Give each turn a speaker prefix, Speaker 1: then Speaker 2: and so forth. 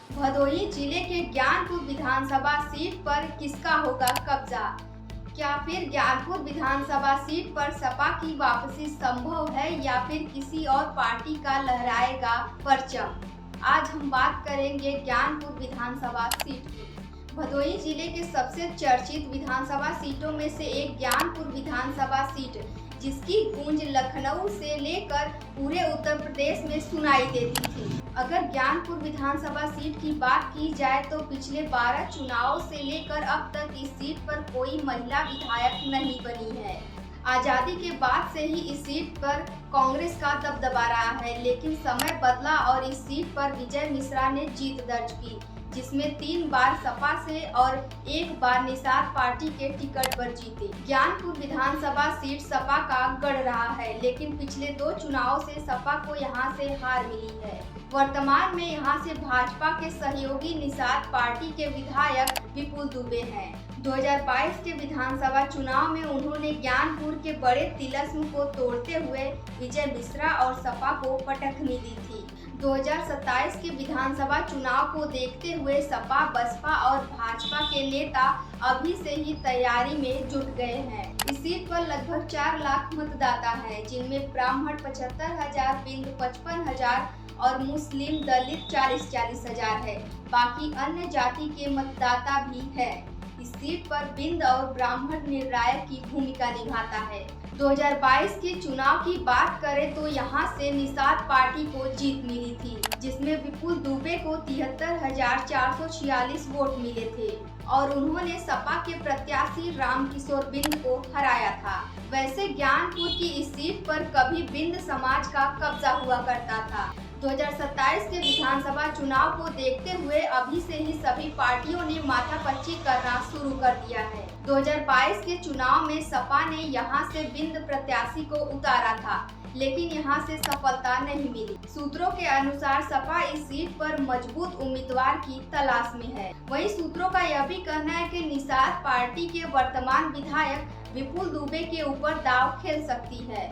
Speaker 1: भदोही जिले के ज्ञानपुर विधानसभा सीट पर किसका होगा कब्जा? क्या फिर ज्ञानपुर विधानसभा सीट पर सपा की वापसी संभव है या फिर किसी और पार्टी का लहराएगा परचम? आज हम बात करेंगे ज्ञानपुर विधानसभा सीट की। भदोही जिले के सबसे चर्चित विधानसभा सीटों में से एक ज्ञानपुर विधानसभा सीट, जिसकी गूंज लखनऊ से लेकर पूरे उत्तर प्रदेश में सुनाई देती थी। अगर ज्ञानपुर विधानसभा सीट की बात की जाए तो पिछले 12 चुनावों से लेकर अब तक इस सीट पर कोई महिला विधायक नहीं बनी है। आज़ादी के बाद से ही इस सीट पर कांग्रेस का दबदबा रहा है, लेकिन समय बदला और इस सीट पर विजय मिश्रा ने जीत दर्ज की, जिसमें 3 बार सपा से और 1 बार निषाद पार्टी के टिकट पर जीते। ज्ञानपुर विधानसभा सीट सपा का गढ़ रहा है, लेकिन पिछले 2 चुनावों से सपा को यहां से हार मिली है। वर्तमान में यहां से भाजपा के सहयोगी निषाद पार्टी के विधायक विपुल दुबे हैं। 2022 के विधानसभा चुनाव में उन्होंने ज्ञानपुर के बड़े तिलिस्म को तोड़ते हुए विजय मिश्रा और सपा को पटखनी दी थी। 2027 के विधानसभा चुनाव को देखते हुए सपा, बसपा और भाजपा के नेता अभी से ही तैयारी में जुट गए हैं। इस सीट पर लगभग 4 लाख मतदाता हैं, जिनमें ब्राह्मण 75,000, बिंद 55,000 और मुस्लिम दलित 40-40 हजार है। बाकी अन्य जाति के मतदाता भी है। इस सीट पर बिंद और ब्राह्मण निर्णायक की भूमिका निभाता है। 2022 के चुनाव की बात करें तो यहां से निषाद पार्टी को जीत मिली थी, जिसमें विपुल दुबे को 73,446 वोट मिले थे और उन्होंने सपा के प्रत्याशी रामकिशोर बिंद को हराया था। वैसे ज्ञानपुर की इस सीट पर कभी बिंद समाज का कब्जा हुआ करता था। 2027 के विधानसभा चुनाव को देखते हुए अभी से ही सभी पार्टियों ने माथापच्ची करना शुरू कर दिया है। 2022 के चुनाव में सपा ने यहां से बिंद प्रत्याशी को उतारा था, लेकिन यहां से सफलता नहीं मिली। सूत्रों के अनुसार सपा इस सीट पर मजबूत उम्मीदवार की तलाश में है। वहीं सूत्रों का यह भी कहना है कि निषाद पार्टी के वर्तमान विधायक विपुल दुबे के ऊपर दांव खेल सकती है।